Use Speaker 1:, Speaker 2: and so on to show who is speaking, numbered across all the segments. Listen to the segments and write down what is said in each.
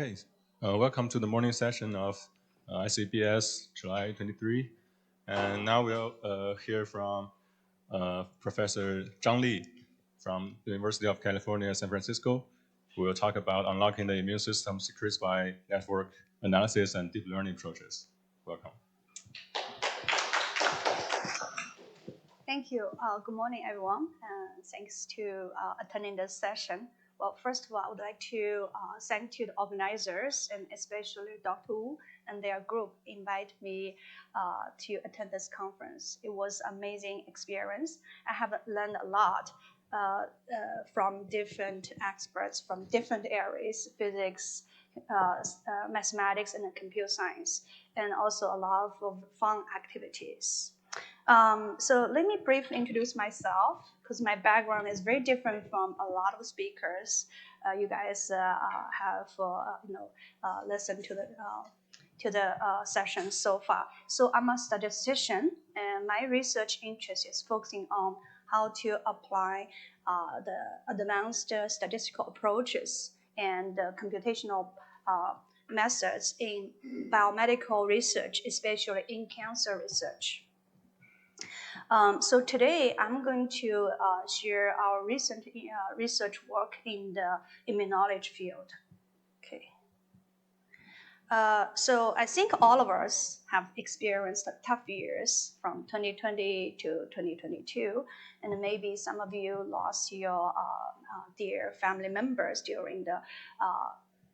Speaker 1: Okay, welcome to the morning session of ICBS July 23. And now we'll hear from Professor Zhang from the University of California, San Francisco, who will talk about unlocking the immune system secrets by network analysis and deep learning approaches. Welcome.
Speaker 2: Thank you. Good morning, everyone. Thanks to attending this session. Well, first of all, I would like to thank to the organizers and especially Dr. Wu and their group invite me to attend this conference. It was an amazing experience. I have learned a lot from different experts from different areas, physics, mathematics, and computer science, and also a lot of fun activities. So let me briefly introduce myself because my background is very different from a lot of speakers. You guys have listened to the session so far. So I'm a statistician, and my research interest is focusing on how to apply the advanced statistical approaches and computational methods in biomedical research, especially in cancer research. So today I'm going to share our recent research work in the immunology field. Okay. So I think all of us have experienced tough years from 2020 to 2022, and maybe some of you lost your dear family members during the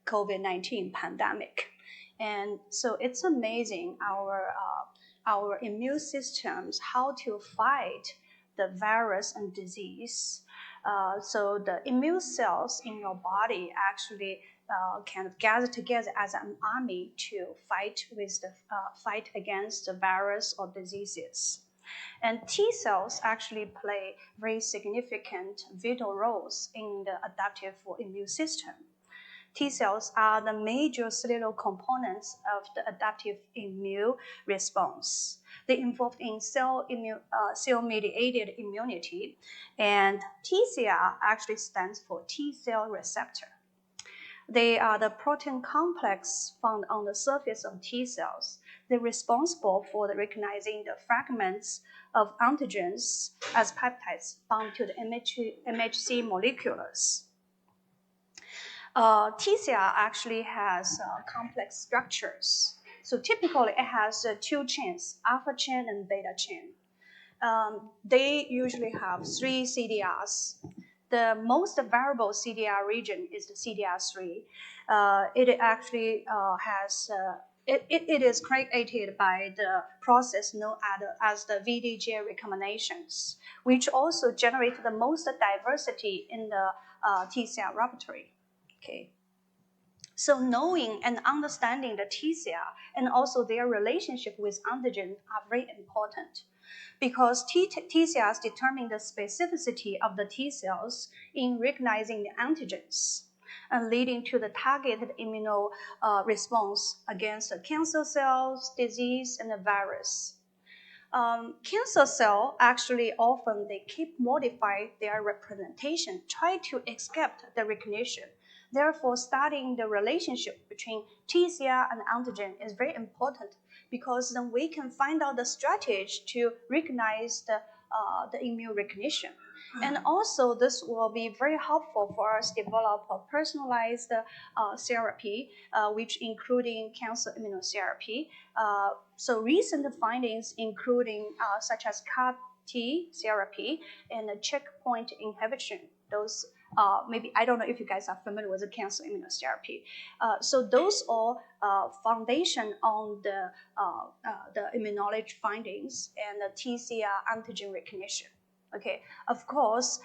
Speaker 2: COVID-19 pandemic. And so it's amazing our immune systems, how to fight the virus and disease. So the immune cells in your body actually kind of gather together as an army to fight against the virus or diseases. And T cells actually play very significant vital roles in the adaptive immune system. T cells are the major cellular components of the adaptive immune response. They involve in cell-mediated immunity, and TCR actually stands for T cell receptor. They are the protein complex found on the surface of T cells. They're responsible for recognizing the fragments of antigens as peptides bound to the MHC molecules. TCR actually has complex structures. So typically it has two chains, alpha chain and beta chain. They usually have three CDRs. The most variable CDR region is the CDR3. It actually it is created by the process known as the VDJ recombinations, which also generate the most diversity in the TCR repertoire. Okay. So knowing and understanding the TCR and also their relationship with antigen are very important because TCRs determine the specificity of the T cells in recognizing the antigens and leading to the targeted immune response against the cancer cells, disease, and the virus. Cancer cell actually often they keep modify their representation, try to escape the recognition. Therefore, studying the relationship between TCR and antigen is very important because then we can find out the strategy to recognize the immune recognition. And also, this will be very helpful for us to develop a personalized therapy, which including cancer immunotherapy. So recent findings including such as CAR-T therapy and checkpoint inhibition, those maybe I don't know if you guys are familiar with the cancer immunotherapy. So those are foundation on the immunology findings and the TCR antigen recognition. Okay, of course,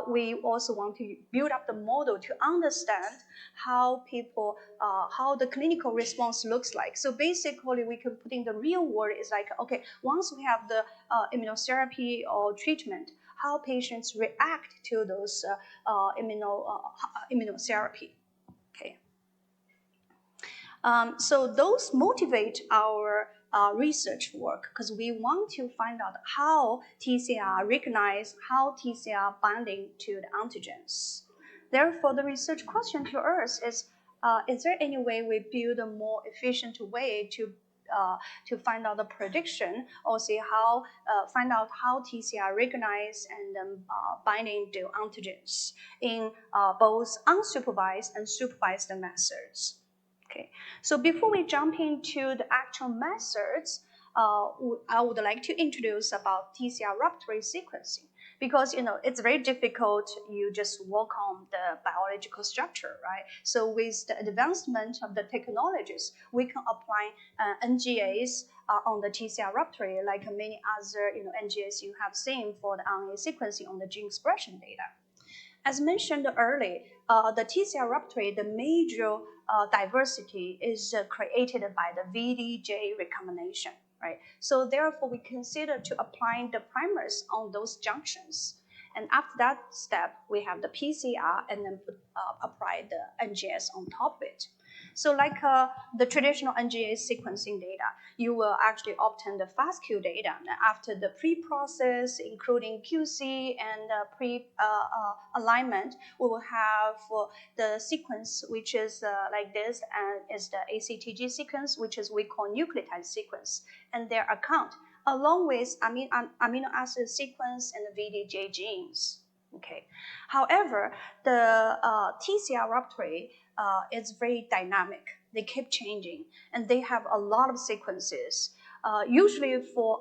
Speaker 2: we also want to build up the model to understand how people, how the clinical response looks like. So basically, we can put in the real world is like, okay, once we have the immunotherapy or treatment, how patients react to those immunotherapy. Okay. So those motivate our research work because we want to find out how TCR recognize, how TCR binding to the antigens. Therefore, the research question to us is, is there any way we build a more efficient way to find out the prediction, or see how find out how TCR recognize and binding to antigens in both unsupervised and supervised methods? Okay, so before we jump into the actual methods, I would like to introduce about TCR rupture sequencing, because it's very difficult. You just work on the biological structure, right? So with the advancement of the technologies, we can apply NGAs on the TCR rupture, like many other NGAs you have seen for the RNA sequencing on the gene expression data. As mentioned earlier, the TCR rupture, the major diversity is created by the VDJ recombination, right? So therefore, we consider to applying the primers on those junctions. And after that step, we have the PCR and then apply the NGS on top of it. So like the traditional NGA sequencing data, you will actually obtain the FASTQ data after the pre-process, including QC and pre-alignment. We will have the sequence, which is like this, and is the ACTG sequence, which is we call nucleotide sequence, and their account, along with amino acid sequence and the VDJ genes. Okay. However, the TCR rupture is very dynamic. They keep changing, and they have a lot of sequences. Usually for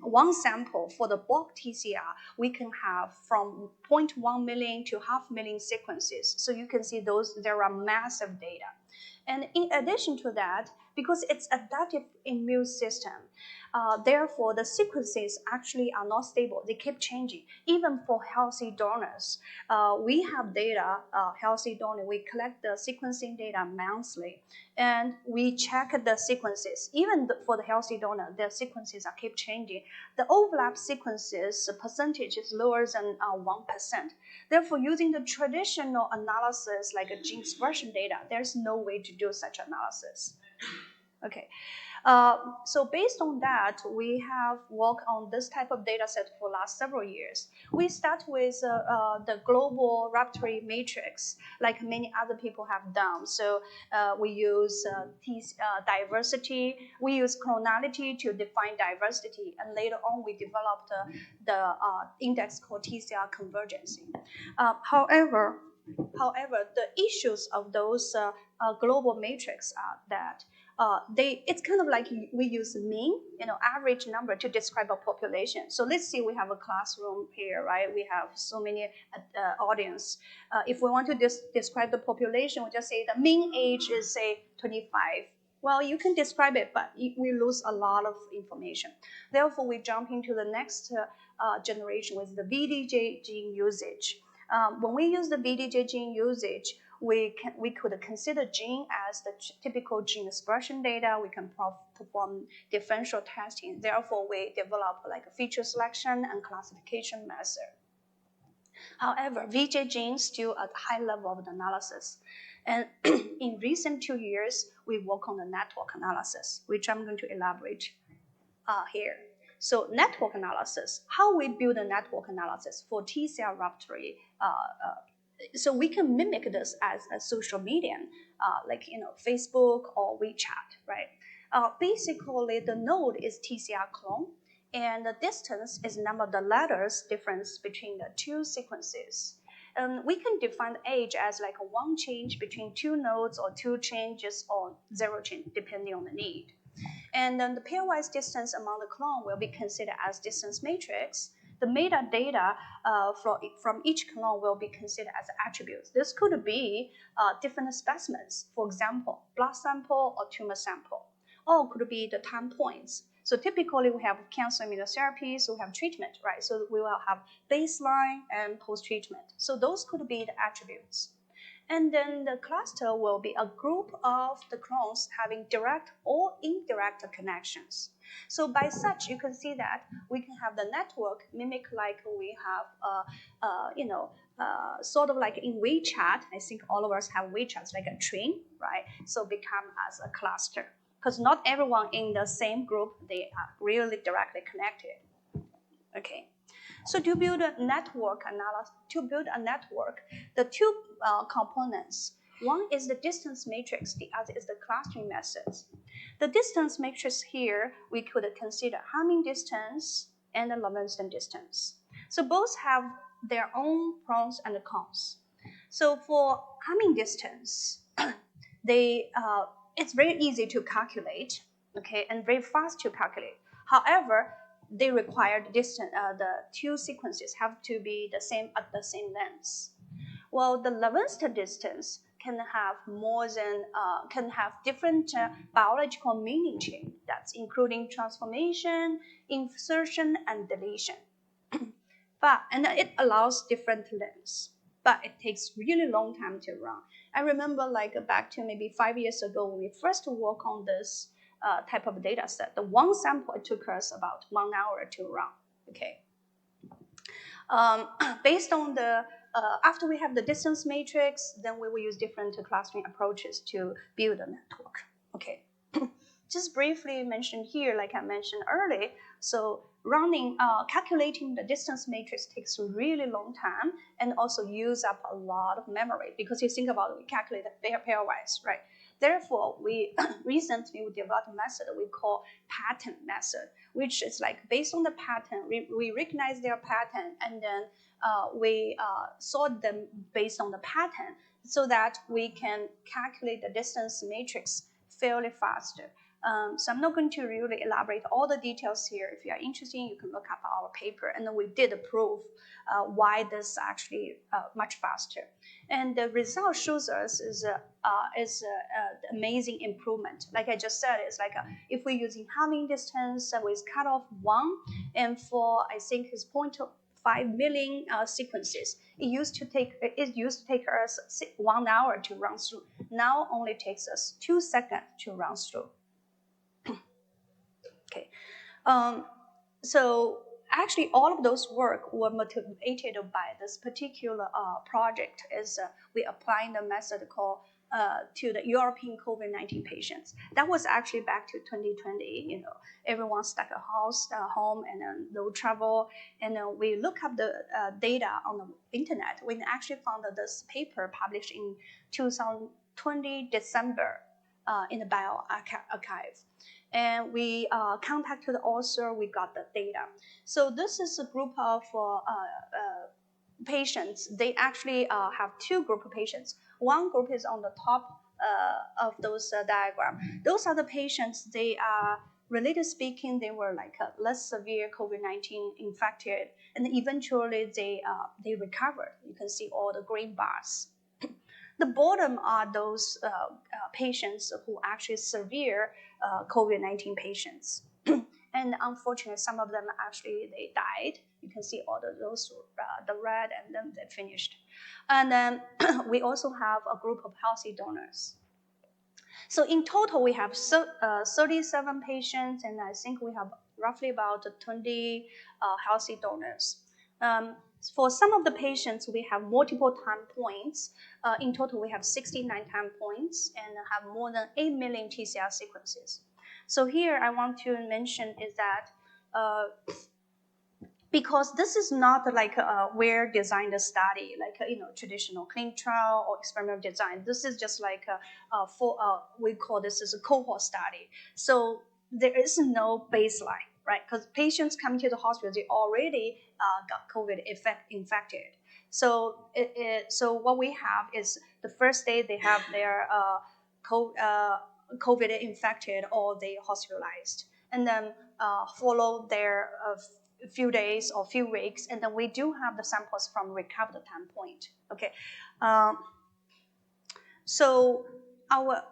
Speaker 2: one sample, for the bulk TCR, we can have from 0.1 million to 500,000 sequences. So you can see there are massive data. And in addition to that, because it's adaptive immune system, therefore the sequences actually are not stable. They keep changing. Even for healthy donors, we have data, healthy donor, we collect the sequencing data monthly, and we check the sequences. Even for the healthy donor, the sequences are keep changing. The overlap sequences percentage is lower than 1%. Therefore, using the traditional analysis like a gene expression data, there's no way to do such analysis. Okay, so based on that, we have worked on this type of data set for last several years. We start with the global rupture matrix, like many other people have done. So we use diversity, we use clonality to define diversity, and later on we developed the index called TCR convergence. However, the issues of those global matrix are that it's kind of like we use mean, average number to describe a population. So let's say we have a classroom here, right? We have so many audience. If we want to describe the population, we just say the mean age is say 25. Well, you can describe it, but we lose a lot of information. Therefore, we jump into the next generation with the VDJ gene usage. When we use the VDJ gene usage, we could consider gene as the typical gene expression data. We can perform differential testing. Therefore, we develop like a feature selection and classification method. However, VJ genes still at high level of the analysis. And in recent 2 years, we work on the network analysis, which I'm going to elaborate here. So network analysis, how we build a network analysis for TCR rupture. So we can mimic this as a social media, like Facebook or WeChat, right? Basically, the node is TCR clone, and the distance is number of the letters difference between the two sequences. And we can define age as like a one change between two nodes, or two changes, or zero change, depending on the need. And then the pairwise distance among the clone will be considered as distance matrix. The metadata from each clone will be considered as attributes. This could be different specimens, for example, blood sample or tumor sample, or could be the time points. So typically we have cancer immunotherapy, so we have treatment, right? So we will have baseline and post-treatment. So those could be the attributes. And then the cluster will be a group of the clones having direct or indirect connections. So by such, you can see that we can have the network mimic like we have, sort of like in WeChat. I think all of us have WeChat, like a train, right? So become as a cluster. Because not everyone in the same group, they are really directly connected. Okay. So to build a network, the two components One is the distance matrix, the other is the clustering methods. The distance matrix here, we could consider Hamming distance and the Levenson distance. So both have their own pros and cons. So for Hamming distance, it's very easy to calculate, okay, and very fast to calculate. However, they require the two sequences have to be the same at the same length. Well, the Levenson distance can have can have different biological meaning chain. That's including transformation, insertion, and deletion. And it allows different lengths, but it takes really long time to run. I remember back to maybe 5 years ago when we first work on this type of data set. The one sample, it took us about 1 hour to run. Okay. Based on the after we have the distance matrix, then we will use different clustering approaches to build a network. Okay. Just briefly mentioned here, like I mentioned earlier, so calculating the distance matrix takes a really long time and also use up a lot of memory, because you think about it, we calculate the pairwise, right? Therefore, we recently developed a method we call pattern method, which is based on the pattern, we recognize their pattern, and then we sort them based on the pattern so that we can calculate the distance matrix fairly faster. So I'm not going to really elaborate all the details here. If you are interested, you can look up our paper, and then we did prove why this actually much faster. And the result shows us is amazing improvement. Like I just said, it's if we're using Hamming distance with cutoff 1, and for I think it's 0.5 million sequences, it used to take us 1 hour to run through. Now only takes us 2 seconds to run through. Okay, so actually all of those work were motivated by this particular project. Is we applying the method called to the European COVID-19 patients. That was actually back to 2020. Everyone stuck at home and then no travel. And we look up the data on the internet. We actually found that this paper published in 2020 December in the bioarchive. And we contacted the author, we got the data. So this is a group of patients. They actually have 2 groups of patients. One group is on the top of those diagram. Those are the patients, they are, relatively speaking, they were less severe COVID-19 infected, and eventually they recovered. You can see all the green bars. The bottom are those patients who actually severe COVID-19 patients. And unfortunately, some of them actually, they died. You can see all those, the red, and then they finished. And then we also have a group of healthy donors. So in total, we have 37 patients, and I think we have roughly about 20 healthy donors. For some of the patients, we have multiple time points. In total, we have 69 time points and have more than 8 million TCR sequences. So here I want to mention is that because this is not where designed a study, traditional clinical trial or experimental design. This is just we call this as a cohort study. So there is no baseline, right? Because patients come to the hospital, they already got COVID infected. So so what we have is the first day they have their COVID infected or they hospitalized, and then follow their few days or few weeks, and then we do have the samples from recovered time point. Okay, so our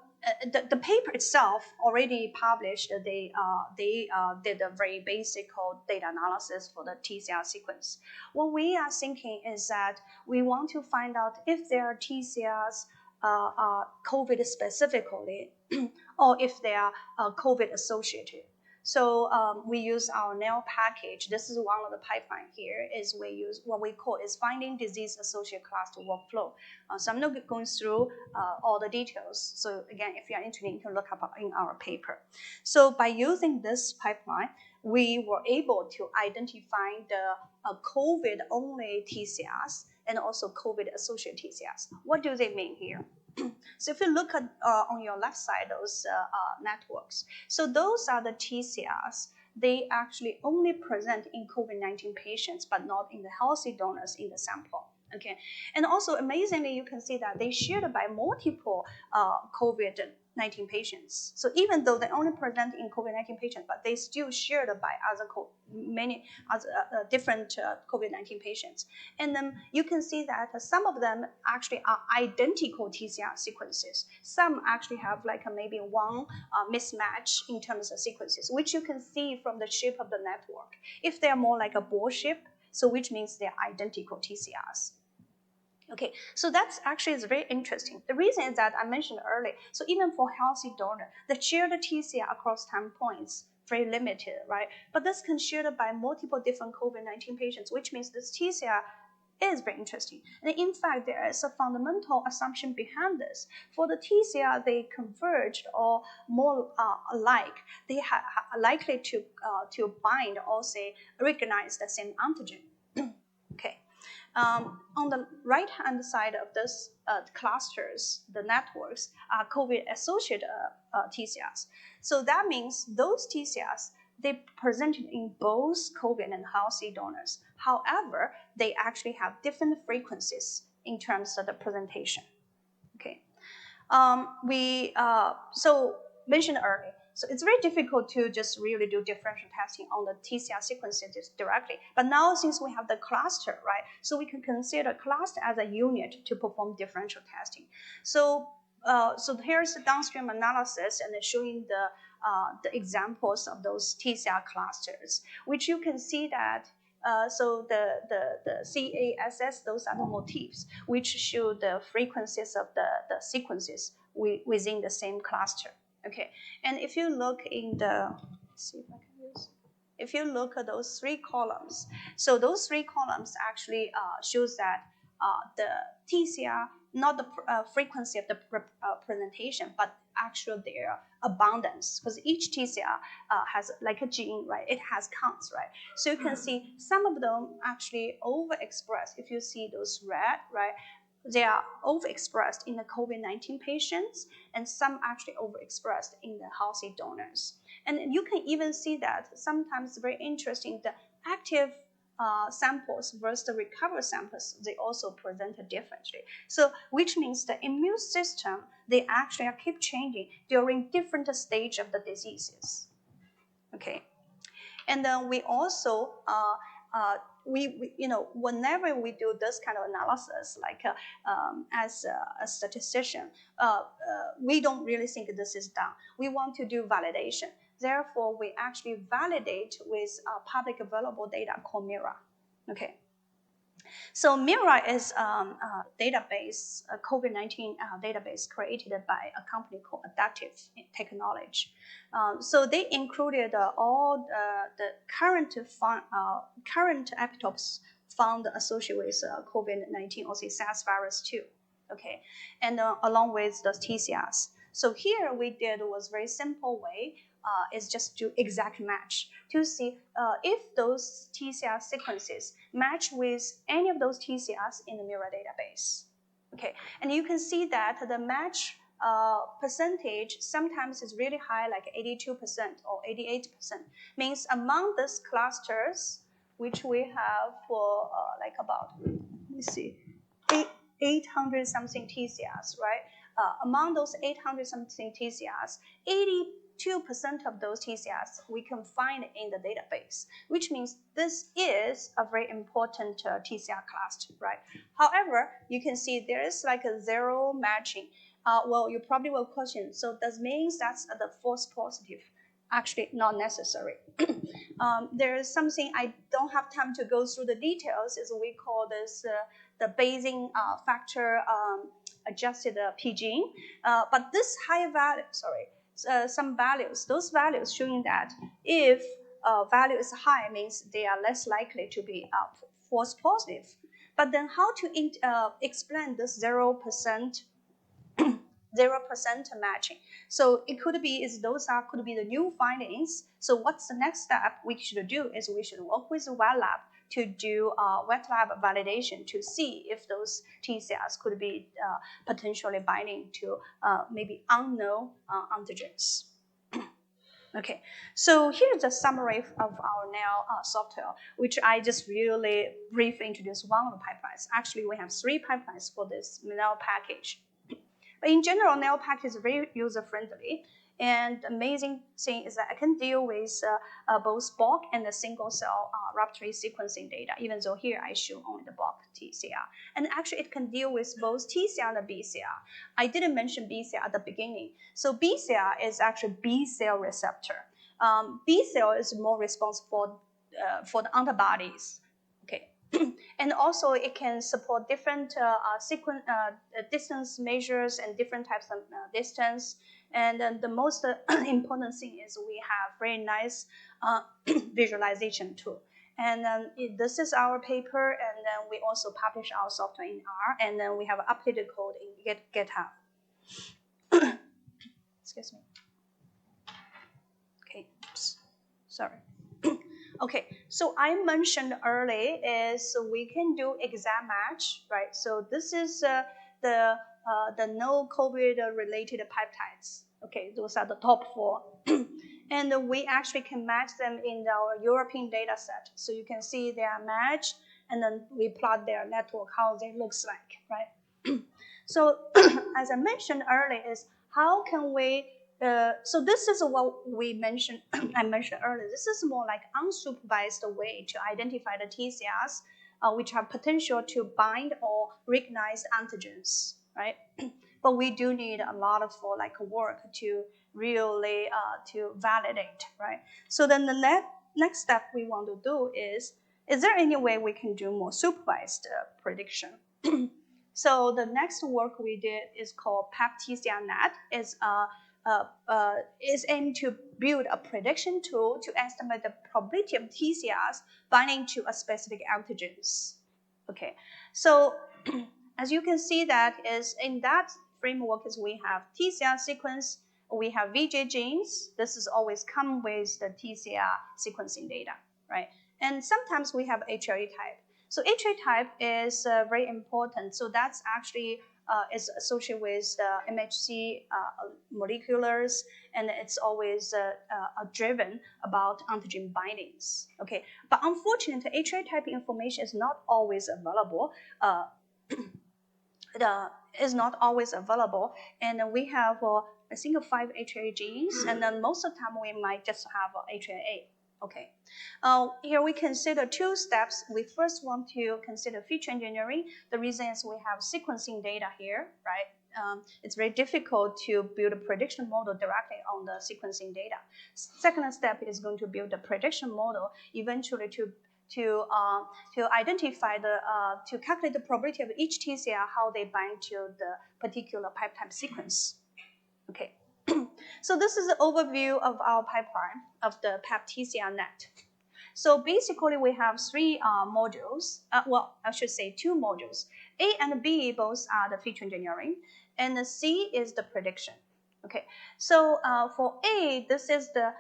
Speaker 2: the paper itself already published. They did a very basic data analysis for the TCR sequence. What we are thinking is that we want to find out if there are TCRs COVID specifically, or if they are COVID associated. So we use our NAIR package. This is one of the pipeline here. Is we use what we call is finding disease associated cluster workflow. So I'm not going through all the details. So again, if you're interested, you can look up in our paper. So by using this pipeline, we were able to identify the COVID-only TCRs and also COVID-associated TCRs. What do they mean here? So if you look at on your left side, those networks, so those are the TCRs. They actually only present in COVID-19 patients, but not in the healthy donors in the sample. Okay, and also amazingly, you can see that they shared by multiple COVID-19 patients. So even though they only present in COVID-19 patients, but they still shared by many other different COVID-19 patients. And then you can see that some of them actually are identical TCR sequences. Some actually have like maybe one mismatch in terms of sequences, which you can see from the shape of the network. If they are more like a ball shape, so which means they're identical TCRs. Okay, so that's actually is very interesting. The reason is that I mentioned earlier, so even for healthy donor, the shared TCR across time points very limited, right? But this can shared by multiple different COVID-19 patients, which means this TCR is very interesting. And in fact, there is a fundamental assumption behind this. For the TCR, they converged or more alike, they are likely to bind or say recognize the same antigen. Okay. On the right-hand side of this clusters, the networks are COVID-associated TCRs. So that means those TCRs, they presented in both COVID and healthy donors. However, they actually have different frequencies in terms of the presentation. Okay. So mentioned earlier, so it's very difficult to just really do differential testing on the TCR sequences directly. But now since we have the cluster, right, so we can consider cluster as a unit to perform differential testing. So here's the downstream analysis and showing the examples of those TCR clusters, which you can see that so the CASS, those are the motifs, which show the frequencies of the sequences within the same cluster. Okay, and if you look in the, let's see if I can use, if you look at those three columns, so those three columns actually shows that the TCR, not the frequency of the presentation, but actual their abundance, because each TCR has like a gene, right? It has counts, right? So you can see some of them actually overexpressed. If you see those red, right? They are overexpressed in the COVID-19 patients, and some actually overexpressed in the healthy donors. And you can even see that sometimes very interesting, the active samples versus the recovered samples, they also present differently. So which means the immune system, they actually keep changing during different stage of the diseases. Okay, and then we also we whenever we do this kind of analysis, like as a statistician, we don't really think this is done. We want to do validation. Therefore, we actually validate with public available data called MIRA. Okay. So MIRA is a database, a COVID-19 database created by a company called Adaptive Technology. So they included all the current epitopes found associated with COVID-19 or SARS virus 2. Okay, and along with the TCRs. So here we did was very simple way. Is just to exact match to see if those TCR sequences match with any of those TCRs in the MIRA database. Okay, and you can see that the match percentage sometimes is really high, like 82% or 88%. Means among these clusters, which we have for like about, let me see, 800 something TCRs, right? Among those 800 something TCRs, 82% of those TCRs we can find in the database, which means this is a very important TCR cluster, right? However, you can see there is like a zero matching. Well, you probably will question, so does means that's the false positive? Actually, not necessary. There is something I don't have time to go through the details, is we call this the Bayesian factor adjusted P gene. But this high value, some values, those values showing that if value is high means they are less likely to be false positive. But then how to explain this 0% 0% matching? So it could be could be the new findings. So what's the next step we should do is we should work with the wet lab to do wet lab validation to see if those TCRs could be potentially binding to maybe unknown antigens. Okay, so here's a summary of our NAIR software, which I just really briefly introduced one of the pipelines. Actually, we have 3 pipelines for this NAIR package. But in general, NAIR package is very user-friendly. And the amazing thing is that I can deal with both bulk and the single cell rapid sequencing data, even though here I show only the bulk TCR. And actually, it can deal with both TCR and BCR. I didn't mention BCR at the beginning. So BCR is actually B cell receptor. B cell is more responsible for the antibodies. Okay. And also, it can support different distance measures and different types of distance. And then the most important thing is we have very nice visualization tool. And then this is our paper, and then we also publish our software in R, and then we have updated code in GitHub. Excuse me. Okay, oops. Sorry. Okay, so I mentioned earlier is we can do exact match, right? So this is the no COVID related peptides. Okay, those are the top 4. And we actually can match them in our European data set. So you can see they are matched, and then we plot their network, how they looks like, right? So as I mentioned earlier is how can we so this is what we mentioned. I mentioned earlier. This is more like unsupervised way to identify the TCRs, which have potential to bind or recognize antigens, right? But we do need a lot of work to really to validate, right? So then the next step we want to do is there any way we can do more supervised prediction? So the next work we did is called PepTCR-net. Is aimed to build a prediction tool to estimate the probability of TCRs binding to a specific antigens. Okay, so as you can see that is in that framework is we have TCR sequence, we have VJ genes. This is always come with the TCR sequencing data, right? And sometimes we have HLA type. So HLA type is very important. So that's actually is associated with MHC moleculars, and it's always driven about antigen bindings. Okay, but unfortunately, HLA type information is not always available. Is not always available, and we have I think 5 HLA genes, and then most of the time we might just have HLA. Okay, here we consider 2 steps. We first want to consider feature engineering. The reason is we have sequencing data here, right? It's very difficult to build a prediction model directly on the sequencing data. Second step is going to build a prediction model eventually to identify to calculate the probability of each TCR, how they bind to the particular peptide sequence. Okay. So this is an overview of our pipeline of the PepTCR-net. So basically, we have 3 modules. Well, I should say 2 modules. A and B both are the feature engineering, and the C is the prediction. Okay. So for A, this is the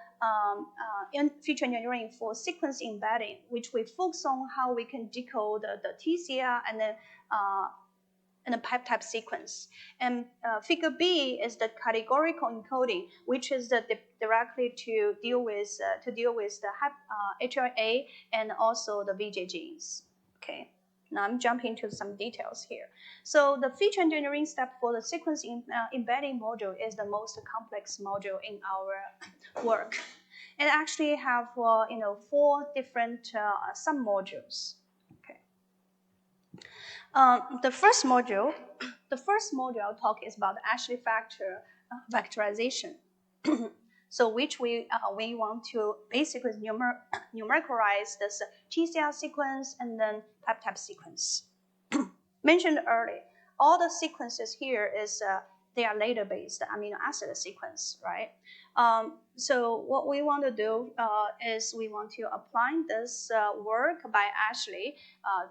Speaker 2: feature engineering for sequence embedding, which we focus on how we can decode the TCR and then and the peptide sequence. And figure B is the categorical encoding, which is directly to deal with the HLA and also the VJ genes. Okay. Now I'm jumping to some details here. So the feature engineering step for the sequence embedding module is the most complex module in our work. It actually have 4 different sub-modules. The first module I'll talk is about the Ashley factor vectorization. So which we want to basically numericalize this TCR sequence and then peptide sequence. Mentioned earlier, all the sequences here is they are later-based amino acid sequence, right? So what we want to do is we want to apply this work by Ashley,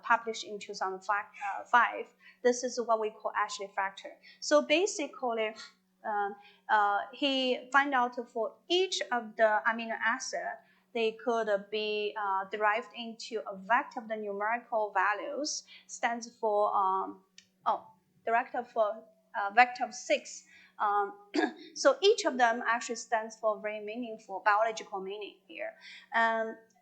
Speaker 2: published in 2005. This is what we call Ashley factor. So basically, he find out for each of the amino acid, they could be derived into a vector of the numerical values, stands for, director for vector of 6. So each of them actually stands for very meaningful biological meaning here.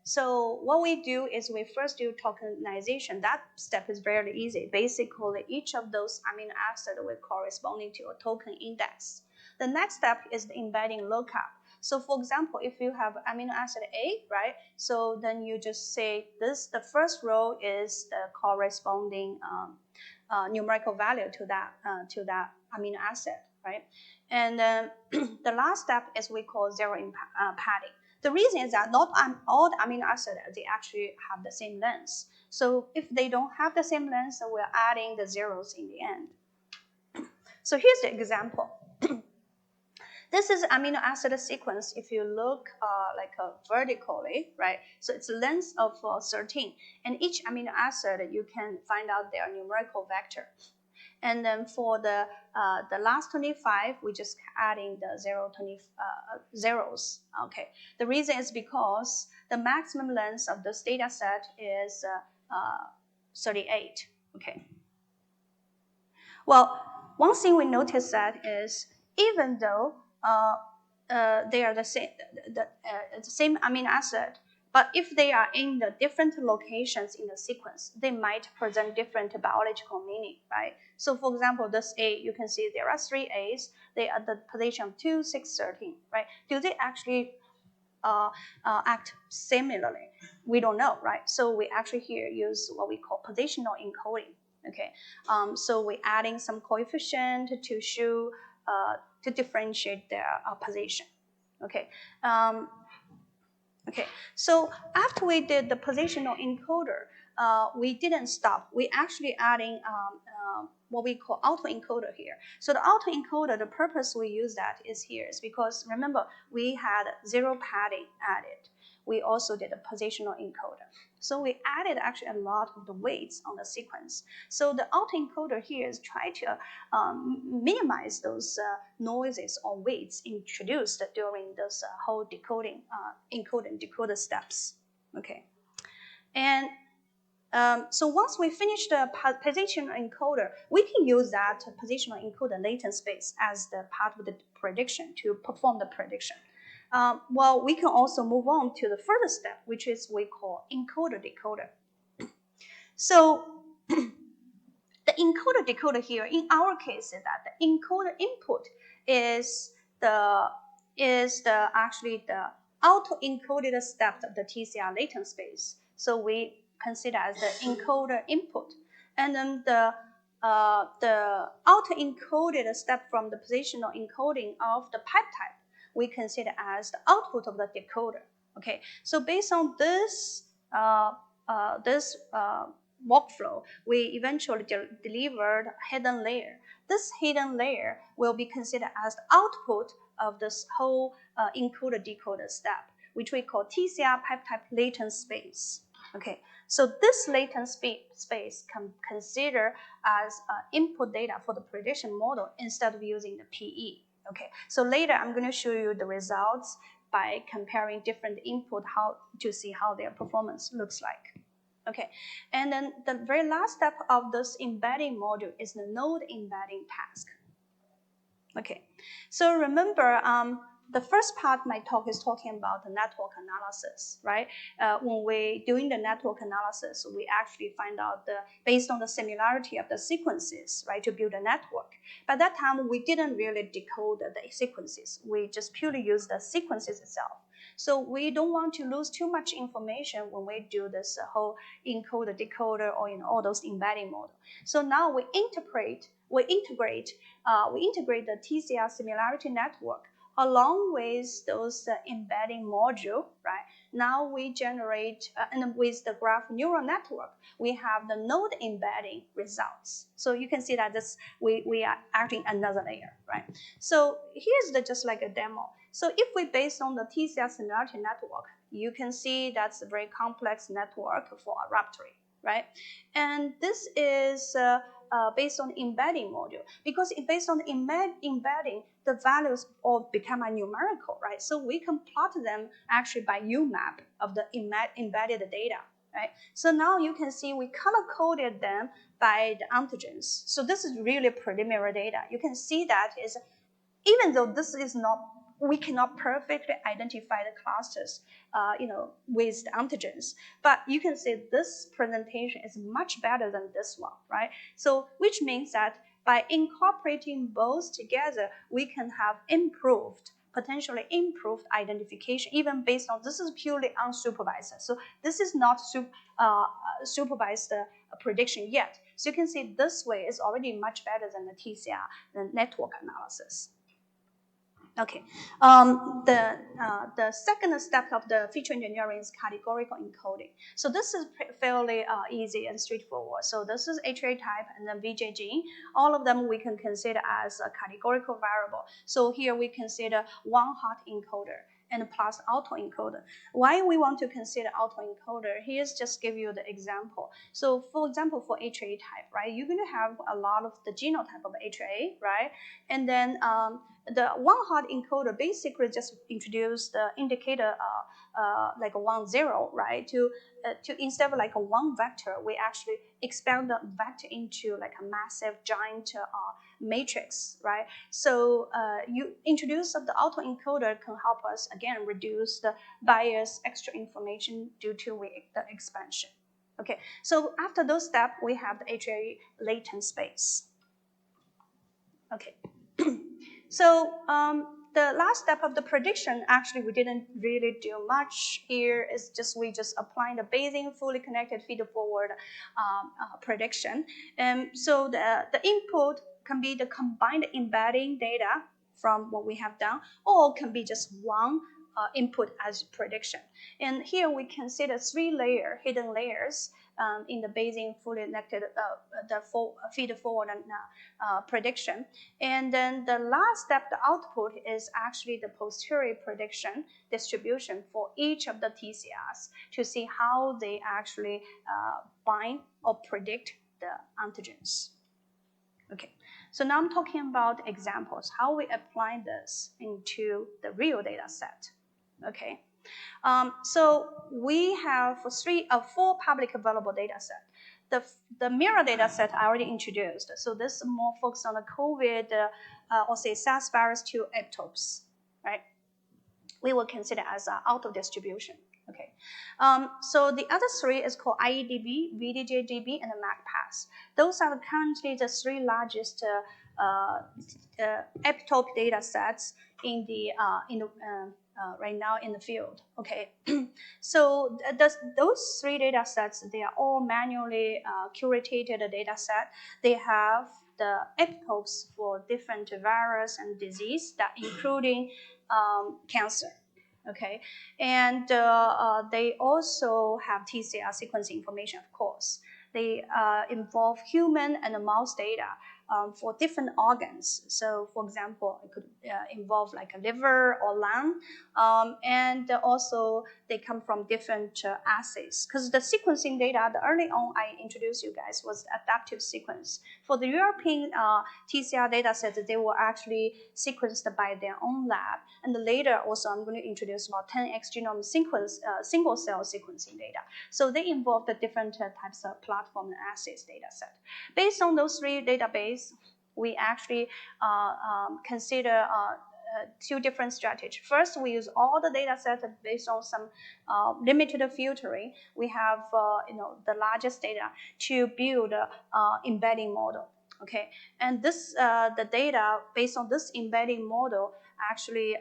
Speaker 2: So what we do is we first do tokenization. That step is very easy. Basically, each of those amino acids will corresponding to a token index. The next step is the embedding lookup. So for example, if you have amino acid A, right? So then you just say the first row is the corresponding numerical value to that amino acid, right? And then the last step is we call zero padding. The reason is that not all the amino acids, they actually have the same length. So if they don't have the same length, so we're adding the zeros in the end. So here's the example. This is amino acid sequence. If you look vertically, right? So it's length of 13, and each amino acid you can find out their numerical vector. And then for the last 25, we just adding the zeros. Okay. The reason is because the maximum length of this data set is 38. Okay. Well, one thing we notice that is even though they are the same amino acid, but if they are in the different locations in the sequence, they might present different biological meaning, right? So for example, this A, you can see there are 3 A's. They are at the position of 2, 6, 13, right? Do they actually act similarly? We don't know, right? So we actually here use what we call positional encoding. Okay, so we're adding some coefficient to show to differentiate their position. Okay. Okay, so after we did the positional encoder, we didn't stop. We actually adding what we call autoencoder here. So the autoencoder, the purpose we use that is here is because remember we had zero padding added. We also did a positional encoder. So we added actually a lot of the weights on the sequence. So the autoencoder here is try to minimize those noises or weights introduced during this whole decoding, encode and decoder steps. Okay, and so once we finish the positional encoder, we can use that positional encoder latent space as the part of the prediction to perform the prediction. Well, we can also move on to the further step, which is we call encoder-decoder. So the encoder-decoder here, in our case, is that the encoder input is actually the auto-encoded step of the TCR latent space. So we consider as the encoder input, and then the auto-encoded step from the positional encoding of the peptide we consider as the output of the decoder. Okay, so based on this workflow, we eventually delivered a hidden layer. This hidden layer will be considered as the output of this whole encoder-decoder step, which we call TCR-peptide latent space. Okay, so this latent space can consider as input data for the prediction model instead of using the PE. Okay, so later I'm going to show you the results by comparing different input to see how their performance looks like. Okay, and then the very last step of this embedding module is the node embedding task. Okay, so remember the first part of my talk is talking about the network analysis, right? When we're doing the network analysis, we actually find out based on the similarity of the sequences, right, to build a network. By that time, we didn't really decode the sequences. We just purely use the sequences itself. So we don't want to lose too much information when we do this whole encoder, decoder, or all those embedding model. So now we integrate the TCR similarity network along with those embedding module, right? Now we generate, and with the graph neural network, we have the node embedding results. So you can see that we are adding another layer, right? So here's just like a demo. So if we based on the TCR similarity network, you can see that's a very complex network for a Raptory, right? And this is based on embedding module, because based on embedding, the values all become a numerical, right? So we can plot them actually by UMAP of the embedded data, right? So now you can see we color coded them by the antigens. So this is really preliminary data. You can see that is, even though this is not, we cannot perfectly identify the clusters, with the antigens, but you can see this presentation is much better than this one, right? So which means that by incorporating both together, we can have potentially improved identification, even based on, this is purely unsupervised. So this is not supervised prediction yet. So you can see this way is already much better than the TCR, the network analysis. Okay, the second step of the feature engineering is categorical encoding. So this is fairly easy and straightforward. So this is HA type and then VJ gene. All of them we can consider as a categorical variable. So here we consider one hot encoder and plus autoencoder. Why we want to consider autoencoder? Here's just give you the example. So for example, for HA type, right, you're going to have a lot of the genotype of HA, right? And then the one hot encoder basically just introduce the indicator like a 1, 0, right? To instead of like a one vector, we actually expand the vector into like a massive giant matrix, right? So you introduce the autoencoder can help us again reduce the bias extra information due to the expansion. Okay, so after those steps, we have the HA latent space. Okay. So the last step of the prediction, actually we didn't really do much here. It's just we just applying the Bayesian fully connected feed-forward prediction. And so the input can be the combined embedding data from what we have done, or can be just one input as prediction. And here we consider 3 hidden layers in the Bayesian fully connected feed-forward prediction. And then the last step, the output, is actually the posterior prediction distribution for each of the TCRs to see how they actually bind or predict the antigens. Okay, so now I'm talking about examples, how we apply this into the real data set. Okay, so we have 4 public available data sets. The mirror data set I already introduced. So this is more focused on the COVID or say SARS virus 2 epitopes, right? We will consider as out of distribution. Okay, so the other 3 is called IEDB, VDJDB, and the MACPath. Those are currently the 3 largest epitope data sets in the right now in the field. Okay, so those 3 data sets, they are all manually curated data set. They have the epitopes for different virus and disease, that including cancer. Okay, and they also have TCR sequencing information, of course. They involve human and mouse data for different organs. So, for example, it could involve like a liver or lung, and also they come from different assays. Because the sequencing data, the early on I introduced you guys was adaptive sequence. For the European TCR data sets, they were actually sequenced by their own lab. And later also I'm going to introduce about 10x genome sequence, single cell sequencing data. So they involve the different types of platform and assays data set. Based on those 3 databases, we actually consider 2 different strategies. First, we use all the data sets based on some limited filtering. We have the largest data to build an embedding model. Okay, and this the data based on this embedding model actually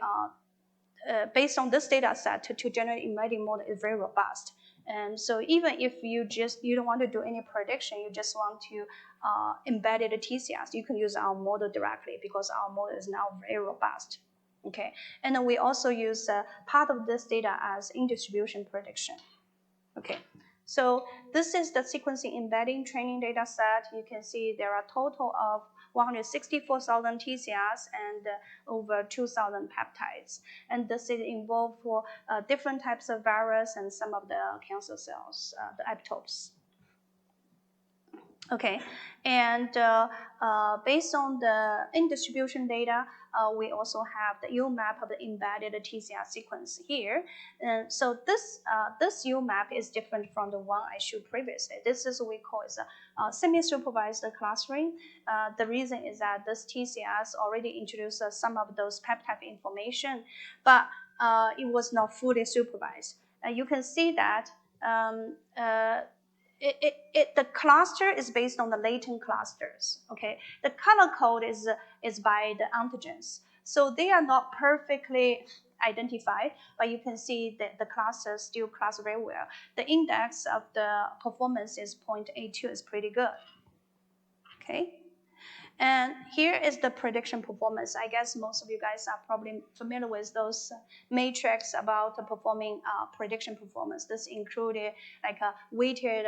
Speaker 2: based on this data set to generate embedding model is very robust. And so even if you don't want to do any prediction, you just want to embed the TCRs, you can use our model directly because our model is now very robust. Okay, and then we also use part of this data as in distribution prediction. Okay, so this is the sequencing embedding training data set. You can see there are a total of 164,000 TCRs and over 2,000 peptides. And this is involved for different types of virus and some of the cancer cells, the epitopes. Okay, and based on the in-distribution data, we also have the U-map of the embedded TCR sequence here. And so this U-map is different from the one I showed previously. This is what we call is a semi-supervised clustering. The reason is that this TCRs already introduced some of those peptide information, but it was not fully supervised. You can see that the cluster is based on the latent clusters. Okay, the color code is by the antigens, so they are not perfectly identified, but you can see that the clusters still cluster very well. The index of the performance is 0.82, is pretty good. Okay. And here is the prediction performance. I guess most of you guys are probably familiar with those matrix about performing prediction performance. This included like a weighted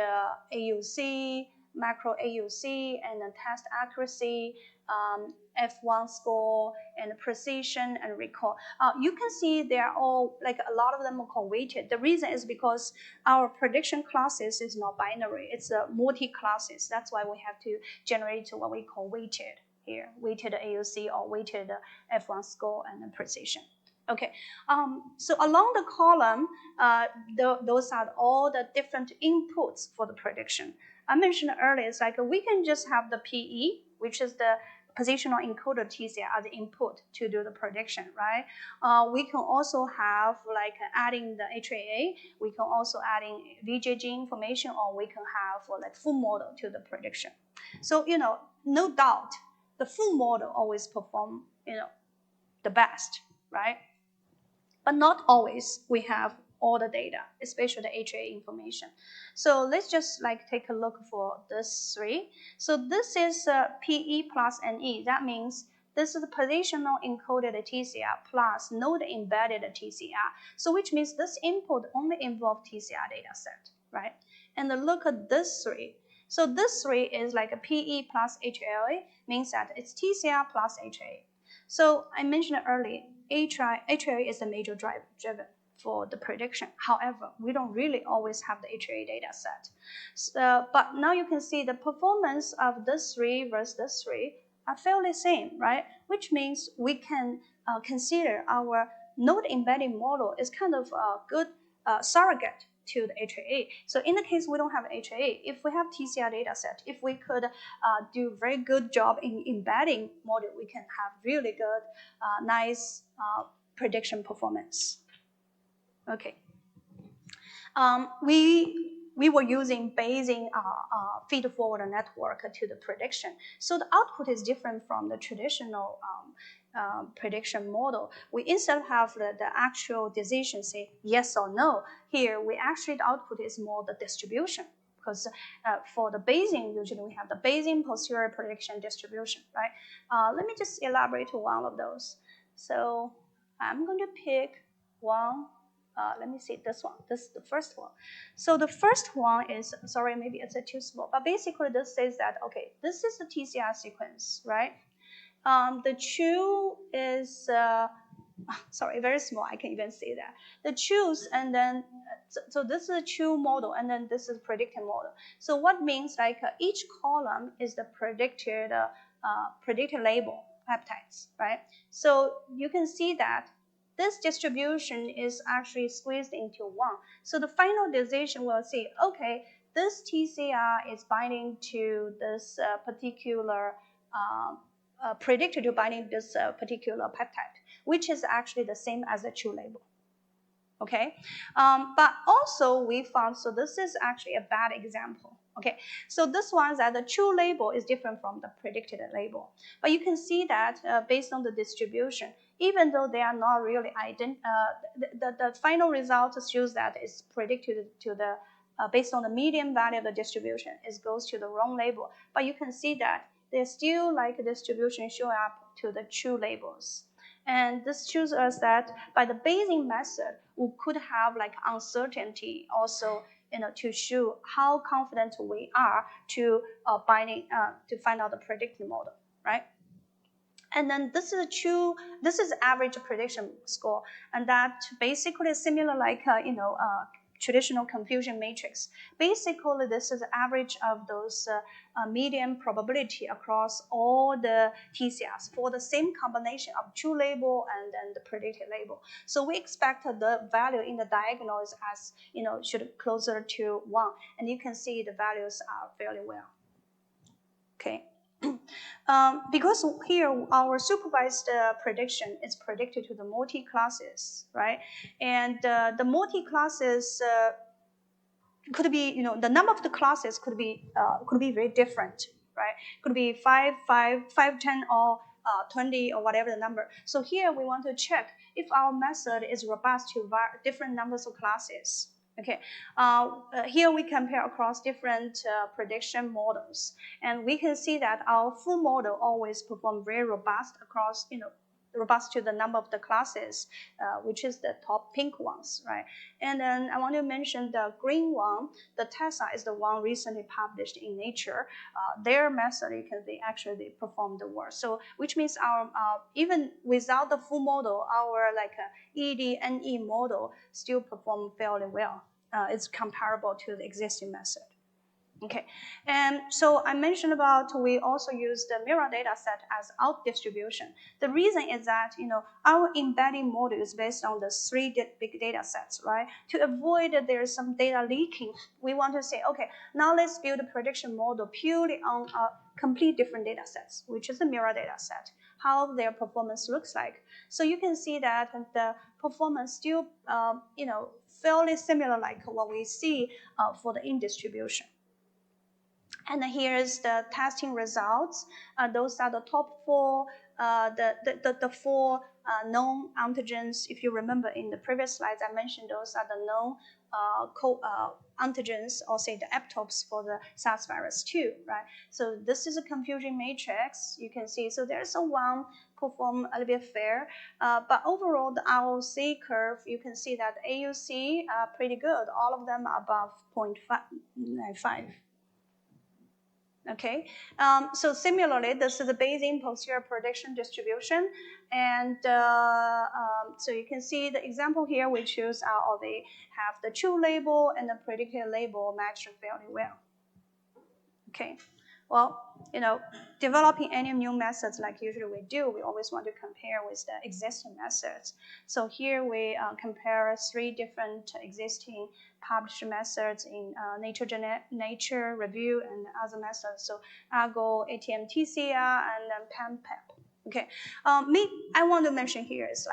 Speaker 2: AUC, macro AUC, and test accuracy, F1 score, and precision and recall. You can see they are all, like a lot of them are called weighted. The reason is because our prediction classes is not binary. It's multi-classes. That's why we have to generate what we call weighted here, weighted AUC or weighted F1 score and precision. Okay, so along the column, those are all the different inputs for the prediction. I mentioned earlier, it's like we can just have the PE, which is the positional encoded TCR as the input to do the prediction, right? We can also have like adding the HAA, we can also adding VJG information, or we can have like full model to the prediction. So, no doubt, the full model always perform, the best, right? But not always we have all the data, especially the HA information. So let's just like take a look for this three. So this is PE plus NE. That means this is the positional encoded TCR plus node embedded TCR. So which means this input only involves TCR data set, right? And look at this three. So this three is like a PE plus HLA, means that it's TCR plus HA. So I mentioned earlier, HLA is the major driver driven for the prediction. However, we don't really always have the HLA data set. But now you can see the performance of this three versus this three are fairly same, right? Which means we can consider our node embedding model is kind of a good surrogate to the HAA. So in the case we don't have HAA, if we have TCR data set, if we could do very good job in embedding model, we can have really good, nice prediction performance. Okay. We were using Bayesian feed-forward network to the prediction. So the output is different from the traditional prediction model. We instead have the actual decision say yes or no. Here, we actually, the output is more the distribution. Because for the Bayesian, usually we have the Bayesian posterior prediction distribution, right? Let me just elaborate one of those. So I'm going to pick one. Let me see this one. This is the first one. So the first one is, sorry, maybe it's too small, but basically this says that, okay, this is the TCR sequence, right? The true is, sorry, very small, I can even say that. The trues, and then, so this is a true model, and then this is predicted model. So what means like each column is the predicted label peptides, right? So you can see that this distribution is actually squeezed into one. So the final decision will say, okay, this TCR is binding to this particular, predicted to binding this particular peptide, which is actually the same as the true label. Okay, but also we found, so this is actually a bad example. Okay, so this one that the true label is different from the predicted label. But you can see that based on the distribution, even though they are not really the final result shows that it's predicted to the, based on the median value of the distribution, it goes to the wrong label. But you can see that there's still like a distribution showing up to the true labels. And this shows us that by the Bayesian method, we could have like uncertainty also, to show how confident we are to binding to find out the predictive model, right? And then this is true. This is average prediction score, and that basically is similar like traditional confusion matrix. Basically, this is the average of those median probability across all the TCRs for the same combination of true label and then the predicted label. So we expect the value in the diagonal is as should closer to 1, and you can see the values are fairly well. Okay. Because here our supervised prediction is predicted to the multi-classes, right? And the multi-classes could be, the number of the classes could be very different, right? Could be 5, 10, or 20, or whatever the number. So here we want to check if our method is robust to different numbers of classes. Okay, here we compare across different prediction models, and we can see that our full model always perform very robust across, robust to the number of the classes, which is the top pink ones, right? And then I want to mention the green one. The TESA is the one recently published in Nature. Their method, you can see, actually they perform the worst. So which means our even without the full model, our ED-NE model still perform fairly well. It's comparable to the existing method. Okay, and so I mentioned about we also use the mirror data set as out distribution. The reason is that our embedding model is based on the 3 big data sets, right? To avoid that there's some data leaking, we want to say, okay, now let's build a prediction model purely on a complete different data sets, which is the mirror data set, how their performance looks like. So you can see that the performance still, fairly similar like what we see for the in distribution. And here's the testing results. Those are the top 4, the 4 known antigens. If you remember in the previous slides, I mentioned those are the known antigens, or say the epitopes for the SARS virus 2, right? So this is a confusion matrix. You can see, so there's a 1 perform a little bit fair, but overall the ROC curve, you can see that AUC are pretty good. All of them are above 0.5. Okay, so similarly, this is the Bayesian posterior prediction distribution, and so you can see the example here. We choose or they have the true label and the predicted label matched fairly well. Okay, well, developing any new methods like usually we do, we always want to compare with the existing methods. So here we compare 3 different existing published methods in Nature Review and other methods. So ARGO, ATM TCR, and then PEM-PEP. Okay, I want to mention here is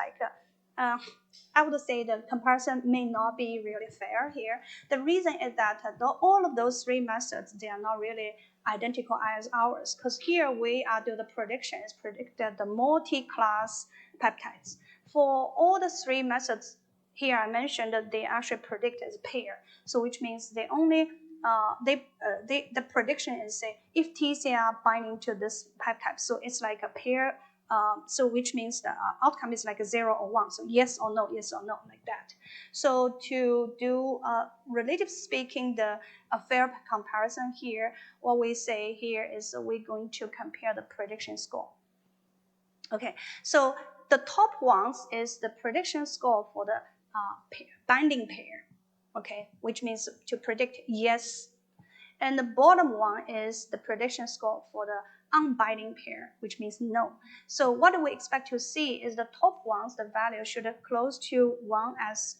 Speaker 2: I would say the comparison may not be really fair here. The reason is that all of those 3 methods, they are not really identical as ours, because here we do the prediction is predicted the multi-class peptides. For all the 3 methods here I mentioned that they actually predict as pair. So which means they only the prediction is say if TCR binding to this peptide, so it's like a pair. So which means the outcome is like a 0 or 1. So yes or no, like that. So to do, relative speaking, a fair comparison here, what we say here is we're going to compare the prediction score. Okay, so the top ones is the prediction score for the binding pair, okay, which means to predict yes. And the bottom one is the prediction score for the unbinding pair, which means no. So what do we expect to see is the top ones, the value should close to 1 as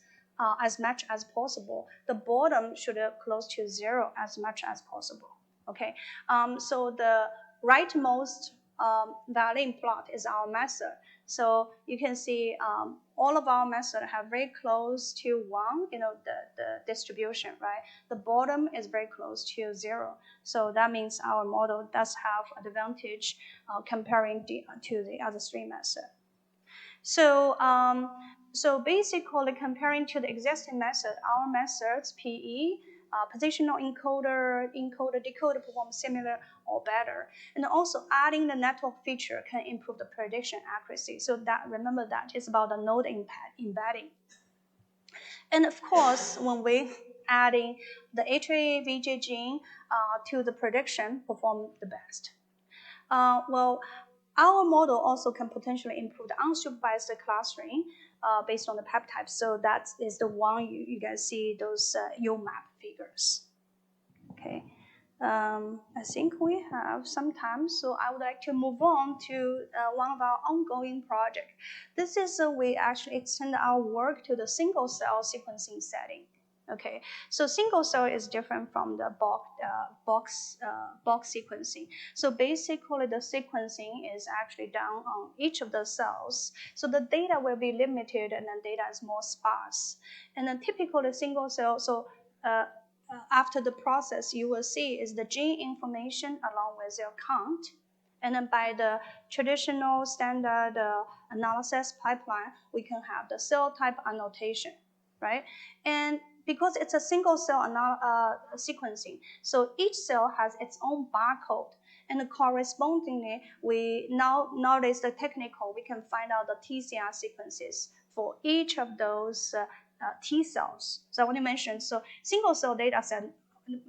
Speaker 2: much as possible. The bottom should close to 0 as much as possible. Okay, so the rightmost value plot is our method. So you can see all of our methods have very close to 1, the distribution, right? The bottom is very close to 0. So that means our model does have advantage comparing to the other 3 methods. So, so basically comparing to the existing method, our methods, PE, positional encoder, decoder perform similar or better. And also adding the network feature can improve the prediction accuracy. So that, remember that, it's about the node embedding. And of course, when we adding the HA-VJ gene to the prediction, perform the best. Well, Our model also can potentially improve the unsupervised clustering based on the peptides. So that is the one you guys see those UMAP figures. Okay. I think we have some time, so I would like to move on to one of our ongoing projects. This is we actually extend our work to the single cell sequencing setting. Okay, so single cell is different from the box sequencing. So basically, the sequencing is actually done on each of the cells. So the data will be limited, and the data is more sparse. And then typically, single cell. So after the process, you will see is the gene information along with your count. And then by the traditional standard analysis pipeline, we can have the cell type annotation, right? And because it's a single cell sequencing, so each cell has its own barcode. And correspondingly, we nowadays the technical, we can find out the TCR sequences for each of those T cells. So I want to mention, so single cell data set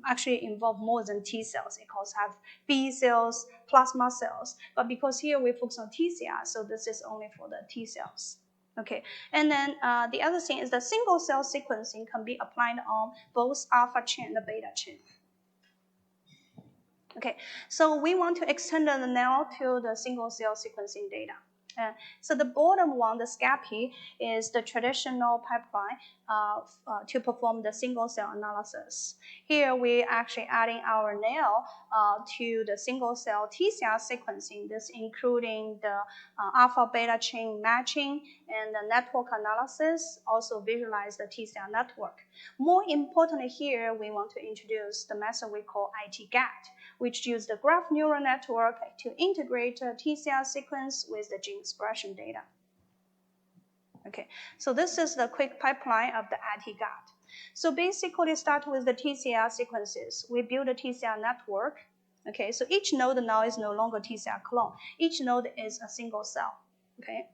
Speaker 2: actually involve more than T cells. It also have B cells, plasma cells. But because here we focus on TCR, so this is only for the T cells. Okay, and then the other thing is the single cell sequencing can be applied on both alpha chain and the beta chain. Okay, so we want to extend the NAIR to the single cell sequencing data. So the bottom one, the SCAPI, is the traditional pipeline to perform the single cell analysis. Here we actually adding our NAIR to the single cell TCR sequencing, this including the alpha beta chain matching and the network analysis, also visualize the TCR network. More importantly here, we want to introduce the method we call ITGAT, which use the graph neural network to integrate a TCR sequence with the gene expression data. Okay, so this is the quick pipeline of the ITGAT. So basically start with the TCR sequences. We build a TCR network. Okay, so each node now is no longer TCR clone. Each node is a single cell. Okay,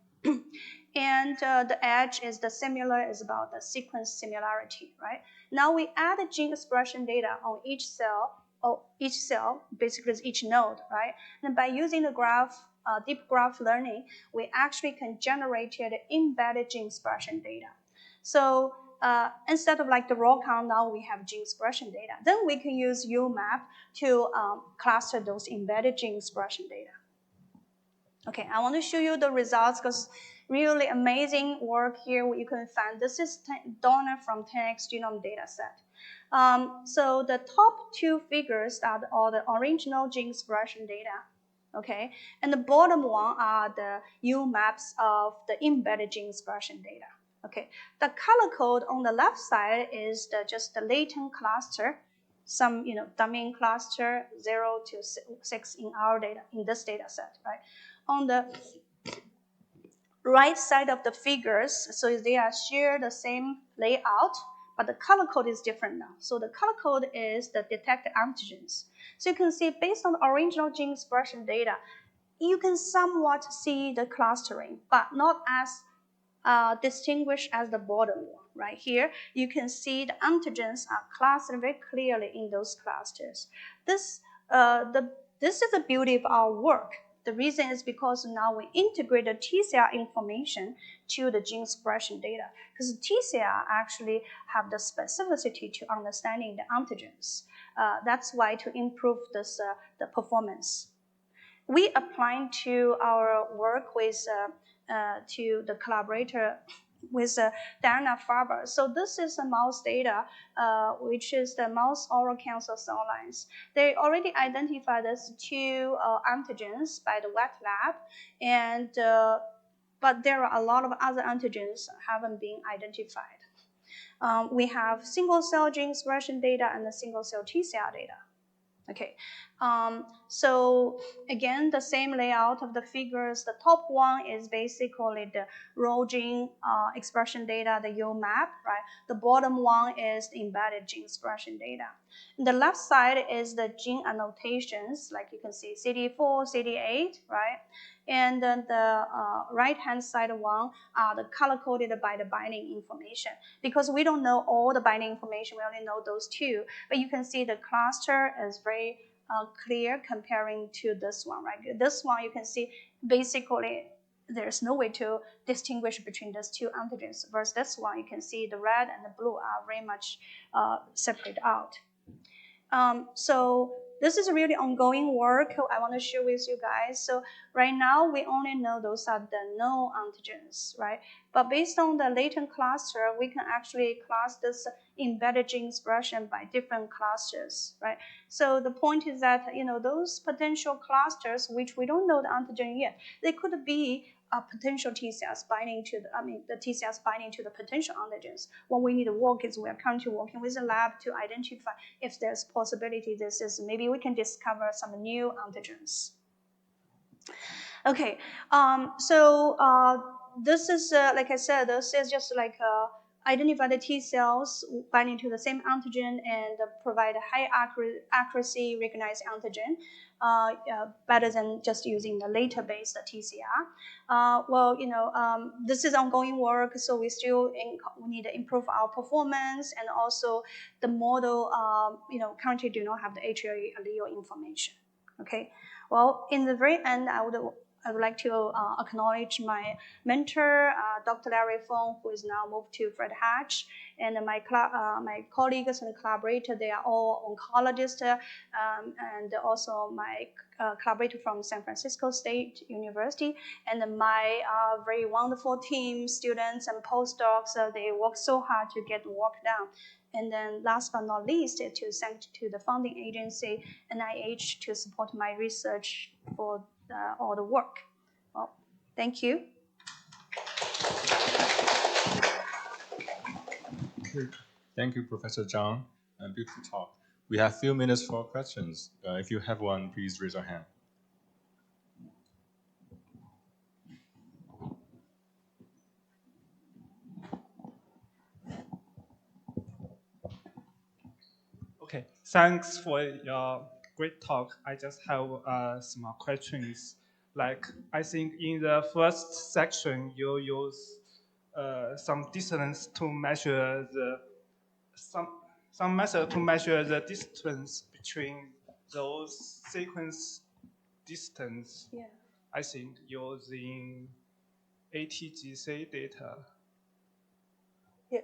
Speaker 2: and the edge is the similar is about the sequence similarity, right? Now we add the gene expression data on each cell, basically is each node, right? And by using the graph, deep graph learning, we actually can generate the embedded gene expression data. So instead of like the raw count, now we have gene expression data. Then we can use UMAP to cluster those embedded gene expression data. Okay, I want to show you the results because really amazing work here. You can find this is donor from 10x genome dataset. So the top two figures are all the original gene expression data. Okay, and the bottom one are the UMAPs of the embedded gene expression data. Okay, the color code on the left side is just the latent cluster, some domain cluster 0 to 6 in our data in this data set, right? On the right side of the figures, so they are share the same layout, but the color code is different now. So the color code is the detected antigens. So you can see based on the original gene expression data, you can somewhat see the clustering, but not as distinguished as the bottom one. Right here, you can see the antigens are clustered very clearly in those clusters. This is the beauty of our work. The reason is because now we integrate the TCR information to the gene expression data, because TCR actually have the specificity to understanding the antigens. That's why to improve this the performance. We applying to our work with to the collaborator with Diana Farber. So this is the mouse data, which is the mouse oral cancer cell lines. They already identified these two antigens by the wet lab, and but there are a lot of other antigens haven't been identified. We have single cell gene expression data and the single cell TCR data. Okay, so again, the same layout of the figures. The top one is basically the raw gene expression data, the UMAP, right? The bottom one is the embedded gene expression data. And the left side is the gene annotations, like you can see CD4, CD8, right? And then the right-hand side one are the color-coded by the binding information. Because we don't know all the binding information, we only know those two. But you can see the cluster is very clear comparing to this one, right? This one you can see basically there's no way to distinguish between these two antigens. Versus this one, you can see the red and the blue are very much separated out. So this is really ongoing work I want to share with you guys. So right now we only know those are the known antigens, right? But based on the latent cluster, we can actually class this embedded gene expression by different clusters, right? So the point is that those potential clusters, which we don't know the antigen yet, they could be potential TCRs binding to the TCRs binding to the potential antigens. What we need to work is we are currently working with the lab to identify if there's possibility maybe we can discover some new antigens. Okay, this is like I said, this is just like identify the T cells binding to the same antigen and provide a high accuracy recognized antigen, better than just using the later-based TCR. This is ongoing work, so we need to improve our performance, and also the model, currently do not have the HLA allele information. Okay, well, in the very end, I would like to acknowledge my mentor, Dr. Larry Fong, who is now moved to Fred Hatch, and my colleagues and collaborators. They are all oncologists, and also my collaborator from San Francisco State University, and my very wonderful team, students and postdocs. They work so hard to get the work done. And then last but not least, to thank to the funding agency, NIH, to support my research for all the work. Well, thank you.
Speaker 1: Thank you, Professor Zhang, and beautiful talk. We have a few minutes for questions. If you have one, please raise your hand.
Speaker 3: Okay, thanks for your great talk. I just have small questions. Like, I think in the first section, you use some distance to measure some method to measure the distance between those sequence distance.
Speaker 2: Yeah.
Speaker 3: I think using ATGC data.
Speaker 2: Yeah.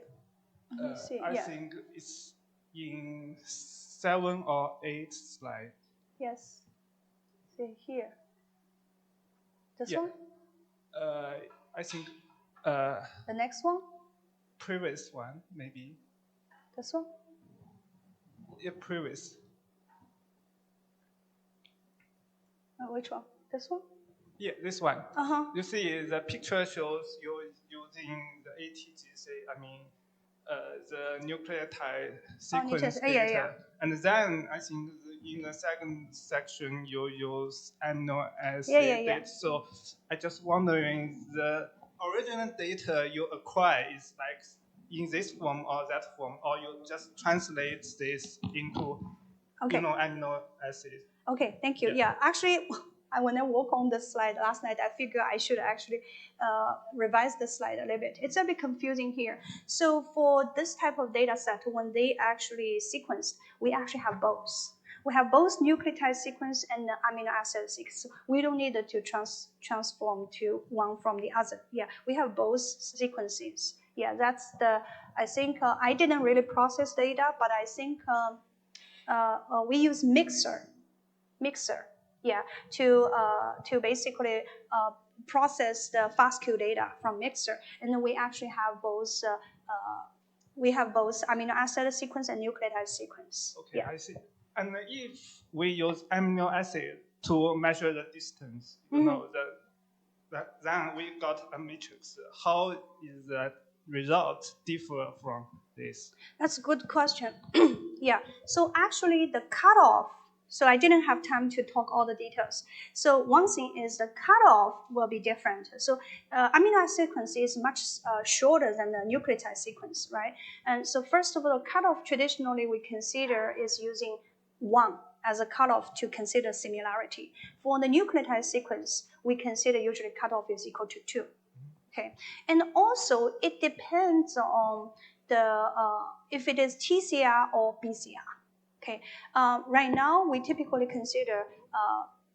Speaker 2: Let me see.
Speaker 3: I think it's in 7 or 8 slide.
Speaker 2: Yes. See here. This one?
Speaker 3: I think
Speaker 2: the next one?
Speaker 3: previous one, maybe.
Speaker 2: This one?
Speaker 3: Yeah, previous.
Speaker 2: Which one? This one?
Speaker 3: Yeah, this one.
Speaker 2: Uh-huh.
Speaker 3: You see, the picture shows you using the ATGC, the nucleotide sequence data.
Speaker 2: Yeah.
Speaker 3: And then I think in the second section, you use amino acid data. So I just wondering, the original data you acquire is like in this form or that form, or you just translate this into amino acid?
Speaker 2: Okay, thank you. Yeah, actually, when I work on this slide last night, I figured I should actually revise this slide a little bit. It's a bit confusing here. So for this type of data set, when they actually sequence, we actually have both. We have both nucleotide sequence and amino acid sequence. We don't need to transform to one from the other. Yeah, we have both sequences. Yeah, that's I think I didn't really process data, but I think we use mixer, yeah, to basically process the FASTQ data from mixer, and then we actually have both. We have both amino acid sequence and nucleotide sequence.
Speaker 3: Okay,
Speaker 2: yeah.
Speaker 3: I see. And if we use amino acid to measure the distance, then we got a matrix. How is that result differ from this?
Speaker 2: That's a good question. Yeah. So actually, the cutoff. So I didn't have time to talk all the details. So one thing is the cutoff will be different. So amino acid sequence is much shorter than the nucleotide sequence, right? And so first of all, the cutoff traditionally we consider is using 1 as a cutoff to consider similarity. For the nucleotide sequence, we consider usually cutoff is equal to 2. Okay, and also it depends on the if it is TCR or BCR. Okay. Right now, we typically consider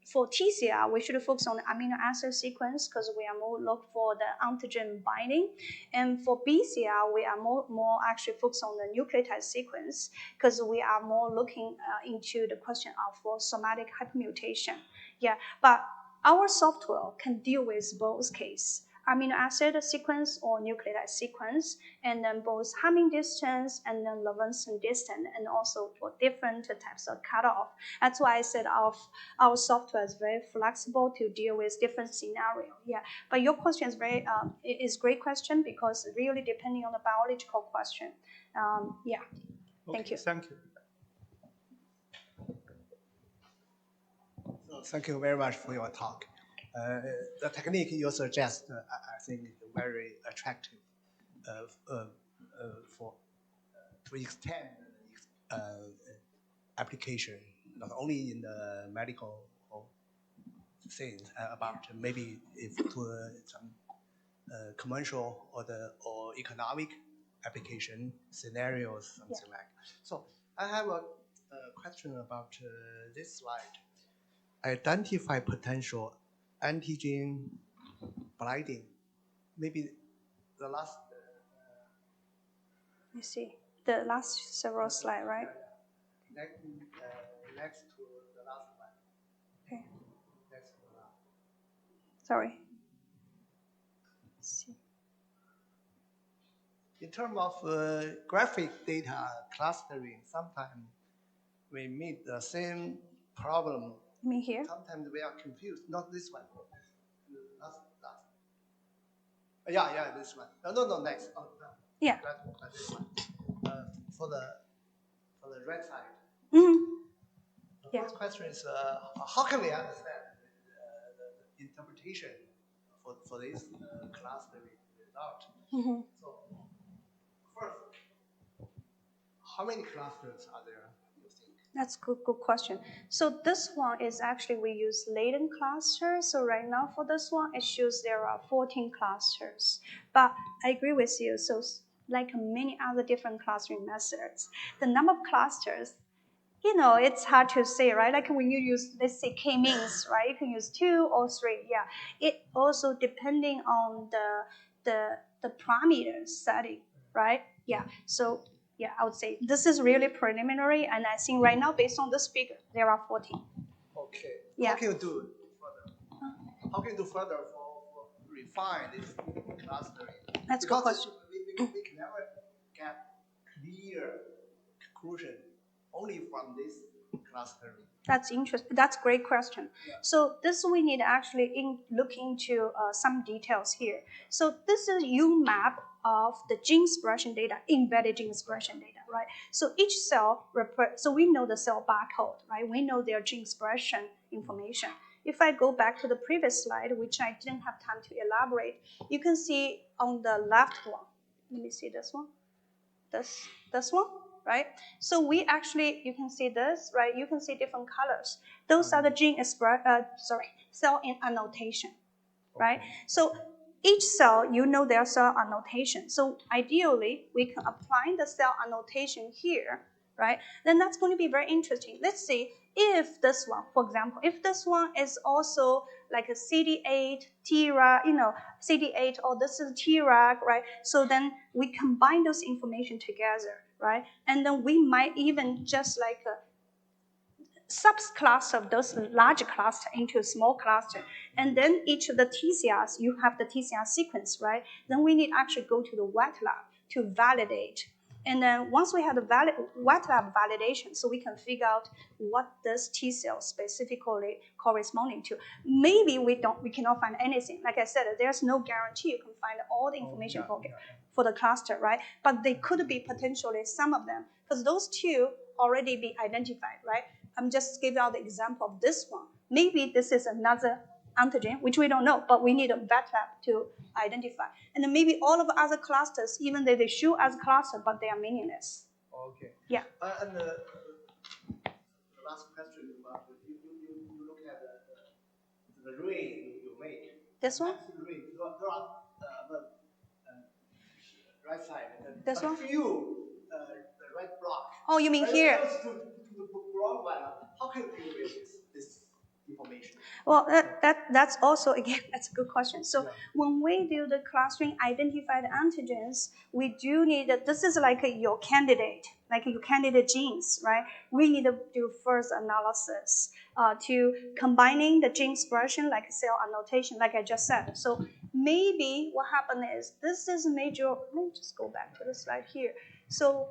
Speaker 2: for TCR, we should focus on the amino acid sequence because we are more look for the antigen binding. And for BCR, we are more actually focused on the nucleotide sequence because we are more looking into the question of for somatic hypermutation. Yeah, but our software can deal with both cases, amino acid sequence or nucleotide sequence, and then both homing distance and then Levinson distance, and also for different types of cutoff. That's why I said our software is very flexible to deal with different scenario. Yeah, but your question is is great question because really depending on the biological question. Yeah, thank you.
Speaker 3: Thank you.
Speaker 4: So thank you very much for your talk. The technique you suggest, I think, is very attractive for to extend application not only in the medical things, about maybe if to some commercial or economic application scenarios, something like. So I have a question about this slide. Identify potential antigen blinding. Maybe the last.
Speaker 2: You see the last several slides, right?
Speaker 4: Next to the last one.
Speaker 2: Okay.
Speaker 4: Next to the last.
Speaker 2: Sorry. Let's see.
Speaker 4: In terms of graphic data clustering, sometimes we meet the same problem.
Speaker 2: You mean here?
Speaker 4: Sometimes we are confused. Not this one. Last. Yeah, this one. No, next. Oh, no.
Speaker 2: Yeah.
Speaker 4: This one. For the right side.
Speaker 2: Mm-hmm.
Speaker 4: The first question is how can we understand the interpretation for this clustering result?
Speaker 2: Mm-hmm.
Speaker 4: So first, how many clusters are there? You think?
Speaker 2: That's a good question. So this one is actually we use latent cluster. So right now for this one, it shows there are 14 clusters. But I agree with you. So like many other different clustering methods, the number of clusters, it's hard to say, right? Like when you use, let's say, k-means, right? You can use 2 or 3. Yeah. It also depending on the parameters setting, right? Yeah. So yeah, I would say this is really preliminary, and I think right now, based on this figure, there are 14.
Speaker 4: Okay.
Speaker 2: Yeah.
Speaker 4: How can you do further? How can you do further for refine this clustering?
Speaker 2: That's a good question.
Speaker 4: We can never get clear conclusion only from this clustering.
Speaker 2: That's interesting. That's a great question. Yeah. So this we need to actually look into some details here. So this is UMAP of the gene expression data, embedded gene expression data, right? So each cell, so we know the cell barcode, right? We know their gene expression information. If I go back to the previous slide, which I didn't have time to elaborate, you can see on the left one. Let me see this one. This one, right? So we actually, you can see this, right? You can see different colors. Those are the cell in annotation, right? So each cell, their cell annotation. So ideally, we can apply the cell annotation here, right? Then that's going to be very interesting. Let's see if this one, for example, if this one is also like a CD8, TRAG, CD8, or this is TRAG, right? So then we combine those information together, right? And then we might even just like subclass of those large cluster into a small cluster. And then each of the TCRs, you have the TCR sequence, right? Then we need to actually go to the wet lab to validate. And then once we have the wet lab validation, so we can figure out what this T cell specifically corresponding to. Maybe we cannot find anything. Like I said, there's no guarantee you can find all the information for the cluster, right? But they could be potentially some of them, because those two already be identified, right? I'm just giving out the example of this one. Maybe this is another antigen, which we don't know, but we need a wet lab to identify. And then maybe all of the other clusters, even though they show as cluster, but they are meaningless.
Speaker 4: Okay.
Speaker 2: Yeah.
Speaker 4: And the last question about you look at the ray you make.
Speaker 2: This one?
Speaker 4: Ray, there are the right side.
Speaker 2: This one?
Speaker 4: Few the red block.
Speaker 2: Oh, you mean here?
Speaker 4: To the wrong one, how can you deal with this information?
Speaker 2: Well, that's also, again, that's a good question. So when we do the clustering identified antigens, we do need, this is like your candidate genes, right? We need to do first analysis to combining the gene expression like cell annotation, like I just said. So maybe what happened is, this is major, let me just go back to the slide here. So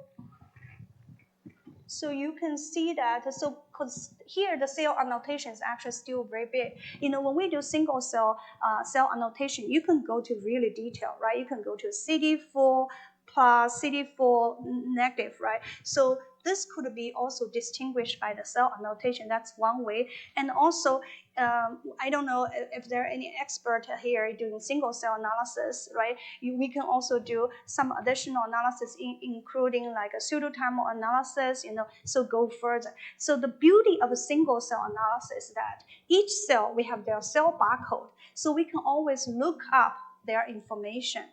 Speaker 2: you can see that, so because here the cell annotation is actually still very big. When we do single cell cell annotation, you can go to really detail, right? You can go to CD4 plus CD4 negative, right? So this could be also distinguished by the cell annotation. That's one way. And also, I don't know if there are any expert here doing single cell analysis, right? We can also do some additional analysis, including like a pseudothermal analysis, so go further. So the beauty of a single cell analysis is that each cell, we have their cell barcode, so we can always look up their information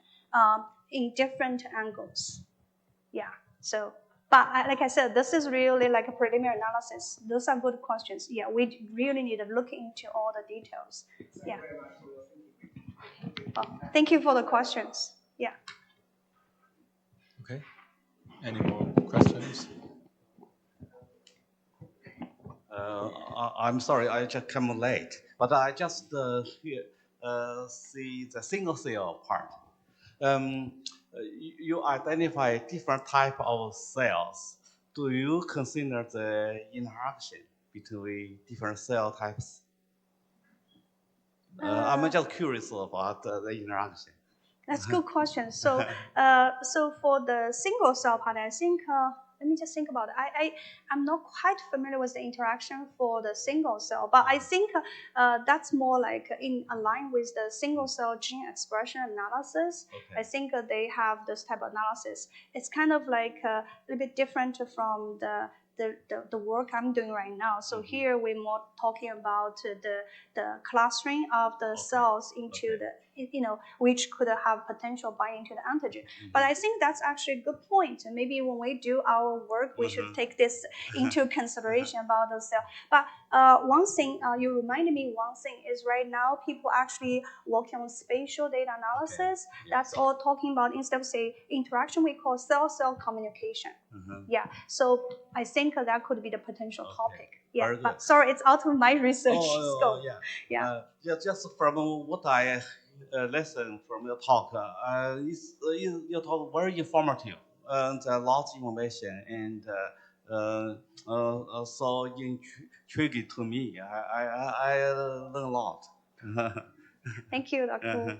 Speaker 2: in different angles. Yeah, so, but like I said, this is really like a preliminary analysis. Those are good questions. Yeah, we really need to look into all the details. Yeah. Well, thank you for the questions. Yeah.
Speaker 1: Okay. Any more questions?
Speaker 5: I'm sorry, I just come late, but I just see the single cell part. You identify different type of cells. Do you consider the interaction between different cell types? I'm just curious about the interaction.
Speaker 2: That's a good question. So, so for the single cell part, I think, let me just think about it. I'm not quite familiar with the interaction for the single cell, but I think that's more like in line with the single cell gene expression analysis.
Speaker 5: Okay.
Speaker 2: I think they have this type of analysis. It's kind of like a little bit different from the work I'm doing right now. So here we're more talking about the clustering of the cells into the, which could have potential binding to the antigen. But I think that's actually a good point. And maybe when we do our work, we should take this into consideration about the cell. But one thing, you reminded me one thing is right now people actually working on spatial data analysis.
Speaker 5: Okay. Yeah.
Speaker 2: That's all talking about, instead of say interaction, we call cell-cell communication. Yeah, so I think that could be the potential topic. Yeah, but sorry, it's out of my research scope.
Speaker 5: Yeah. Just from what I listened from your talk, your talk very informative and lots of information and so intriguing to me. I learn a lot.
Speaker 2: Thank you, Dr.